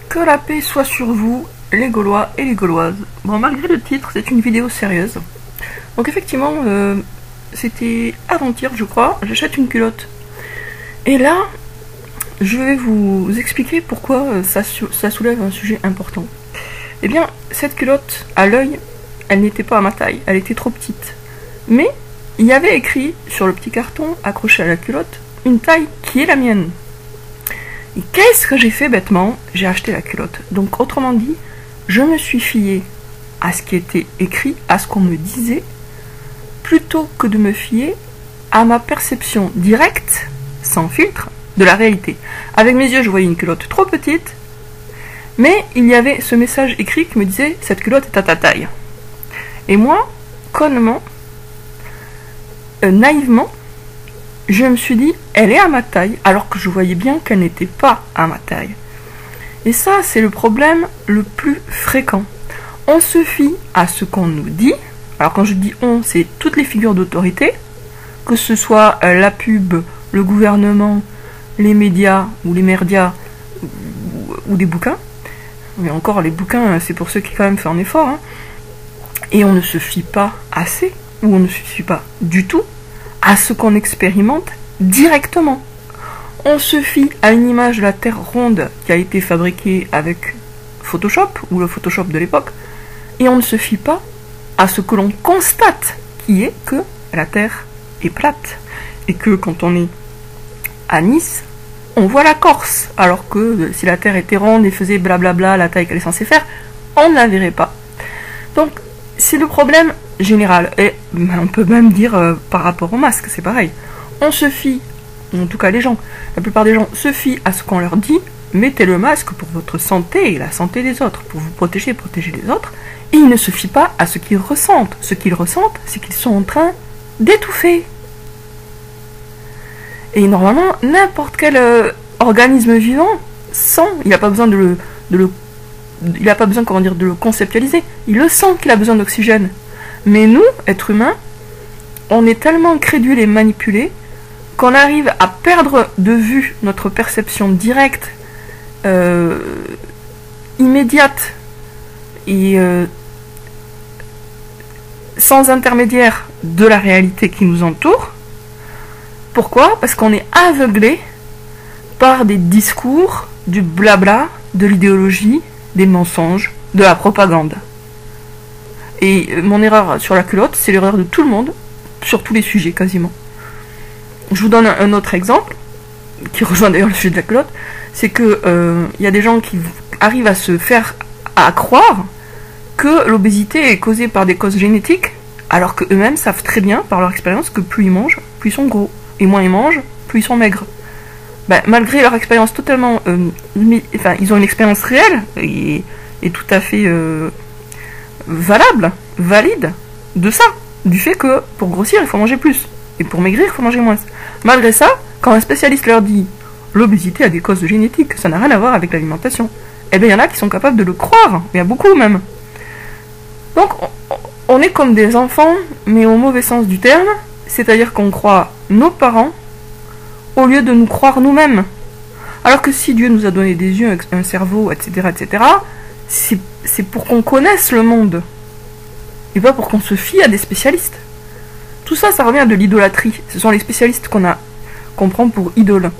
Que la paix soit sur vous, les Gaulois et les Gauloises. Bon, malgré le titre, c'est une vidéo sérieuse. Donc effectivement, c'était avant-hier, je crois, j'achète une culotte. Et là, je vais vous expliquer pourquoi ça soulève un sujet important. Eh bien, cette culotte, à l'œil, elle n'était pas à ma taille, elle était trop petite. Mais, il y avait écrit sur le petit carton accroché à la culotte, une taille qui est la mienne. Et qu'est-ce que j'ai fait bêtement? J'ai acheté la culotte. Donc autrement dit, je me suis fiée à ce qui était écrit, à ce qu'on me disait, plutôt que de me fier à ma perception directe, sans filtre, de la réalité. Avec mes yeux, je voyais une culotte trop petite, mais il y avait ce message écrit qui me disait « cette culotte est à ta taille ». Et moi, connement, naïvement, je me suis dit, elle est à ma taille, alors que je voyais bien qu'elle n'était pas à ma taille. Et ça, c'est le problème le plus fréquent. On se fie à ce qu'on nous dit. Alors quand je dis on, c'est toutes les figures d'autorité, que ce soit la pub, le gouvernement, les médias, ou les merdias, ou des bouquins. Mais encore, les bouquins, c'est pour ceux qui quand même font un effort. Hein. Et on ne se fie pas assez, ou on ne se fie pas du tout, à ce qu'on expérimente directement. On se fie à une image de la Terre ronde qui a été fabriquée avec Photoshop, ou le Photoshop de l'époque, et on ne se fie pas à ce que l'on constate, qui est que la Terre est plate, et que quand on est à Nice, on voit la Corse, alors que si la Terre était ronde et faisait blablabla la taille qu'elle est censée faire, on ne la verrait pas. Donc, c'est le problème général, et on peut même dire par rapport au masque, c'est pareil. On se fie, en tout cas les gens, la plupart des gens se fient à ce qu'on leur dit, mettez le masque pour votre santé et la santé des autres, pour vous protéger et protéger les autres, et ils ne se fient pas à ce qu'ils ressentent. Ce qu'ils ressentent, c'est qu'ils sont en train d'étouffer. Et normalement, n'importe quel organisme vivant sent, il n'a pas besoin de le conceptualiser, il le sent qu'il a besoin d'oxygène. Mais nous, êtres humains, on est tellement crédules et manipulés qu'on arrive à perdre de vue notre perception directe, immédiate et sans intermédiaire de la réalité qui nous entoure. Pourquoi? Parce qu'on est aveuglé par des discours, du blabla, de l'idéologie, des mensonges, de la propagande. Et mon erreur sur la culotte, c'est l'erreur de tout le monde, sur tous les sujets quasiment. Je vous donne un autre exemple, qui rejoint d'ailleurs le sujet de la culotte, c'est que y a des gens qui arrivent à se faire croire que l'obésité est causée par des causes génétiques, alors qu'eux-mêmes savent très bien, par leur expérience, que plus ils mangent, plus ils sont gros. Et moins ils mangent, plus ils sont maigres. Ben, malgré leur expérience totalement... enfin, ils ont une expérience réelle, et tout à fait... valable, valide, de ça, du fait que pour grossir il faut manger plus, et pour maigrir il faut manger moins. Malgré ça, quand un spécialiste leur dit l'obésité a des causes génétiques, ça n'a rien à voir avec l'alimentation, eh bien il y en a qui sont capables de le croire, il y a beaucoup même. Donc on est comme des enfants, mais au mauvais sens du terme, c'est-à-dire qu'on croit nos parents au lieu de nous croire nous-mêmes. Alors que si Dieu nous a donné des yeux, un cerveau, etc., c'est pour qu'on connaisse le monde, et pas pour qu'on se fie à des spécialistes. Tout ça, ça revient de l'idolâtrie. Ce sont les spécialistes qu'on prend pour idoles.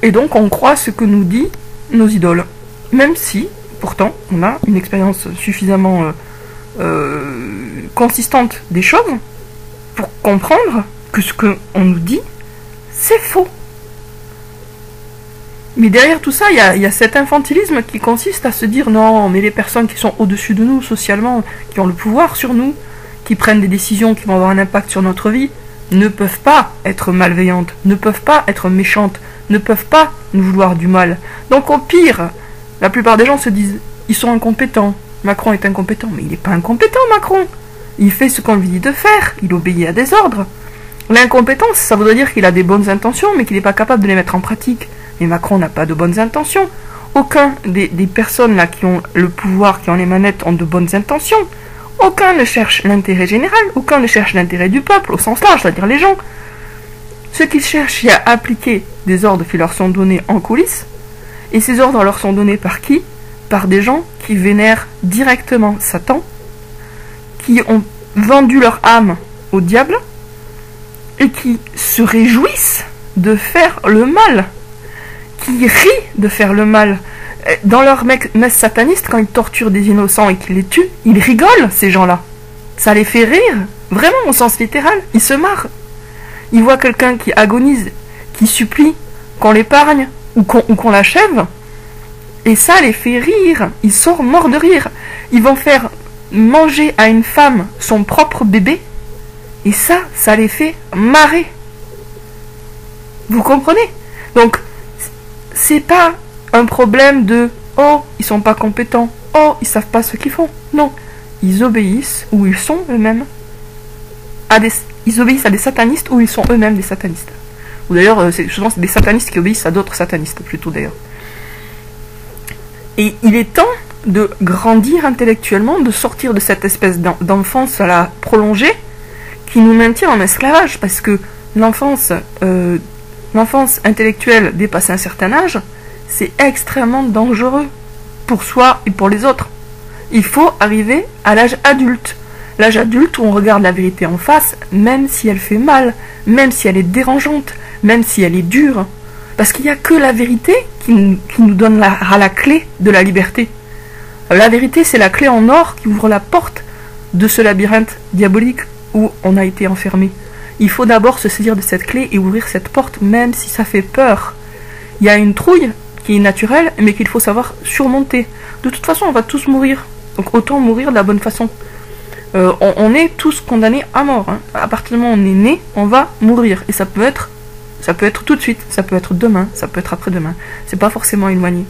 Et donc, on croit ce que nous disent nos idoles. Même si, pourtant, on a une expérience suffisamment consistante des choses pour comprendre que ce qu'on nous dit, c'est faux. Mais derrière tout ça, il y a cet infantilisme qui consiste à se dire non, mais les personnes qui sont au-dessus de nous socialement, qui ont le pouvoir sur nous, qui prennent des décisions qui vont avoir un impact sur notre vie, ne peuvent pas être malveillantes, ne peuvent pas être méchantes, ne peuvent pas nous vouloir du mal. Donc au pire, la plupart des gens se disent ils sont incompétents, Macron est incompétent, mais il n'est pas incompétent Macron. Il fait ce qu'on lui dit de faire, il obéit à des ordres. L'incompétence, ça voudrait dire qu'il a des bonnes intentions, mais qu'il n'est pas capable de les mettre en pratique. Mais Macron n'a pas de bonnes intentions. Aucun des personnes là qui ont le pouvoir, qui ont les manettes, ont de bonnes intentions. Aucun ne cherche l'intérêt général, aucun ne cherche l'intérêt du peuple, au sens large, c'est-à-dire les gens. Ce qu'ils cherchent, c'est à appliquer des ordres qui leur sont donnés en coulisses, Et ces ordres leur sont donnés par qui? Par des gens qui vénèrent directement Satan, qui ont vendu leur âme au diable et qui se réjouissent de faire le mal, qui rient de faire le mal. Dans leur messe sataniste, quand ils torturent des innocents et qu'ils les tuent, ils rigolent, ces gens-là. Ça les fait rire, vraiment au sens littéral, ils se marrent. Ils voient quelqu'un qui agonise, qui supplie qu'on l'épargne ou qu'on l'achève, et ça les fait rire, ils sont morts de rire. Ils vont faire manger à une femme son propre bébé, et ça les fait marrer. Vous comprenez? Donc, c'est pas un problème de « oh, ils sont pas compétents, oh, ils savent pas ce qu'ils font ». Non, ils obéissent, ou ils sont eux-mêmes, ils obéissent à des satanistes, ou ils sont eux-mêmes des satanistes. Ou d'ailleurs, souvent c'est des satanistes qui obéissent à d'autres satanistes, plutôt d'ailleurs. Et il est temps de grandir intellectuellement, de sortir de cette espèce d'enfance à la prolongée, qui nous maintient en esclavage, parce que l'enfance intellectuelle dépassée un certain âge, c'est extrêmement dangereux pour soi et pour les autres. Il faut arriver à l'âge adulte. L'âge adulte où on regarde la vérité en face, même si elle fait mal, même si elle est dérangeante, même si elle est dure. Parce qu'il n'y a que la vérité qui nous donne la clé de la liberté. La vérité, c'est la clé en or qui ouvre la porte de ce labyrinthe diabolique où on a été enfermé. Il faut d'abord se saisir de cette clé et ouvrir cette porte, même si ça fait peur. Il y a une trouille qui est naturelle, mais qu'il faut savoir surmonter. De toute façon, on va tous mourir. Donc autant mourir de la bonne façon. On est tous condamnés à mort. Hein. À partir du moment où on est né, on va mourir. Et ça peut être tout de suite, ça peut être demain, ça peut être après-demain. C'est pas forcément éloigné.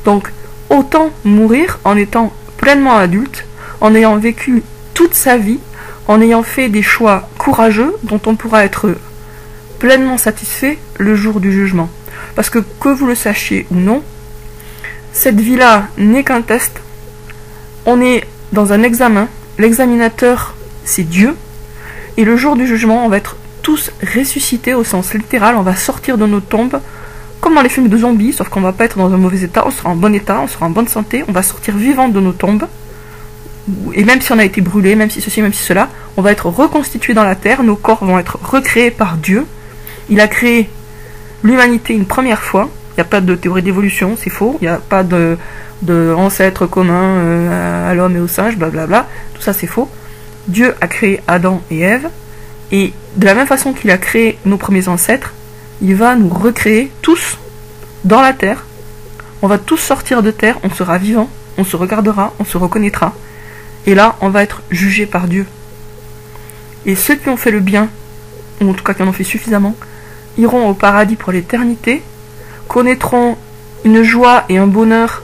Donc, autant mourir en étant pleinement adulte, en ayant vécu toute sa vie, en ayant fait des choix courageux dont on pourra être pleinement satisfait le jour du jugement. Parce que vous le sachiez ou non, cette vie-là n'est qu'un test. On est dans un examen. L'examinateur, c'est Dieu. Et le jour du jugement, on va être tous ressuscités au sens littéral. On va sortir de nos tombes, comme dans les films de zombies, sauf qu'on va pas être dans un mauvais état. On sera en bon état, on sera en bonne santé. On va sortir vivant de nos tombes. Et même si on a été brûlé, même si ceci, même si cela, on va être reconstitué dans la terre. Nos corps vont être recréés par Dieu. Il a créé l'humanité une première fois. Il n'y a pas de théorie d'évolution, c'est faux. Il n'y a pas de ancêtres communs à l'homme et au singe, blablabla. Tout ça, c'est faux. Dieu a créé Adam et Ève. Et de la même façon qu'il a créé nos premiers ancêtres, il va nous recréer tous dans la terre. On va tous sortir de terre, on sera vivant, on se regardera, on se reconnaîtra. Et là, on va être jugé par Dieu. Et ceux qui ont fait le bien, ou en tout cas qui en ont fait suffisamment, iront au paradis pour l'éternité, connaîtront une joie et un bonheur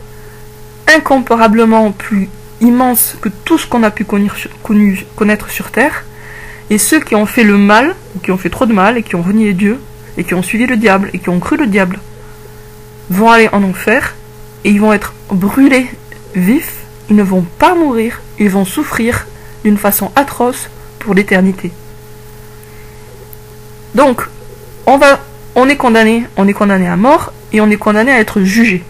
incomparablement plus immense que tout ce qu'on a pu connaître sur terre. Et ceux qui ont fait le mal, ou qui ont fait trop de mal, et qui ont renié Dieu, et qui ont suivi le diable, et qui ont cru le diable, vont aller en enfer, et ils vont être brûlés vifs, ils ne vont pas mourir, ils vont souffrir d'une façon atroce pour l'éternité. Donc, on est condamné à mort, et on est condamné à être jugé.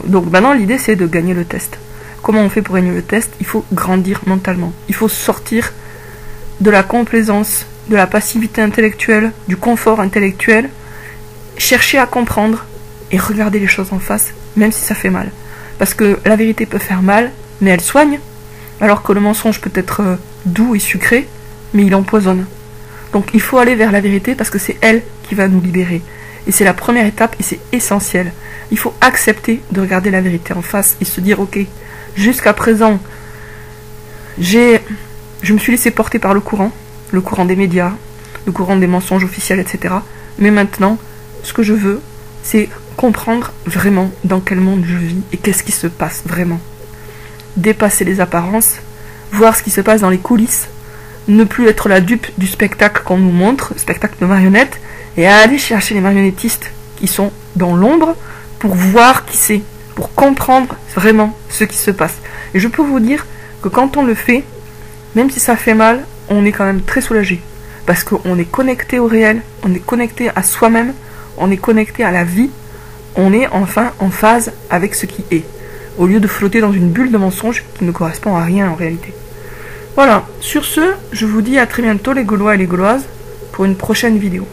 Donc maintenant, l'idée, c'est de gagner le test. Comment on fait pour gagner le test? Il faut grandir mentalement. Il faut sortir de la complaisance, de la passivité intellectuelle, du confort intellectuel, chercher à comprendre et regarder les choses en face, même si ça fait mal. Parce que la vérité peut faire mal, mais elle soigne, alors que le mensonge peut être doux et sucré, mais il empoisonne. Donc il faut aller vers la vérité parce que c'est elle qui va nous libérer. Et c'est la première étape et c'est essentiel. Il faut accepter de regarder la vérité en face et se dire, ok, jusqu'à présent, je me suis laissé porter par le courant des médias, le courant des mensonges officiels, etc. Mais maintenant, ce que je veux, c'est comprendre vraiment dans quel monde je vis et qu'est-ce qui se passe vraiment. Dépasser les apparences, voir ce qui se passe dans les coulisses, ne plus être la dupe du spectacle qu'on nous montre, spectacle de marionnettes, et aller chercher les marionnettistes qui sont dans l'ombre pour voir qui c'est, pour comprendre vraiment ce qui se passe. Et je peux vous dire que quand on le fait, même si ça fait mal, on est quand même très soulagé. Parce qu'on est connecté au réel, on est connecté à soi-même, on est connecté à la vie, on est enfin en phase avec ce qui est, au lieu de flotter dans une bulle de mensonges qui ne correspond à rien en réalité. Voilà, sur ce, je vous dis à très bientôt les Gaulois et les Gauloises pour une prochaine vidéo.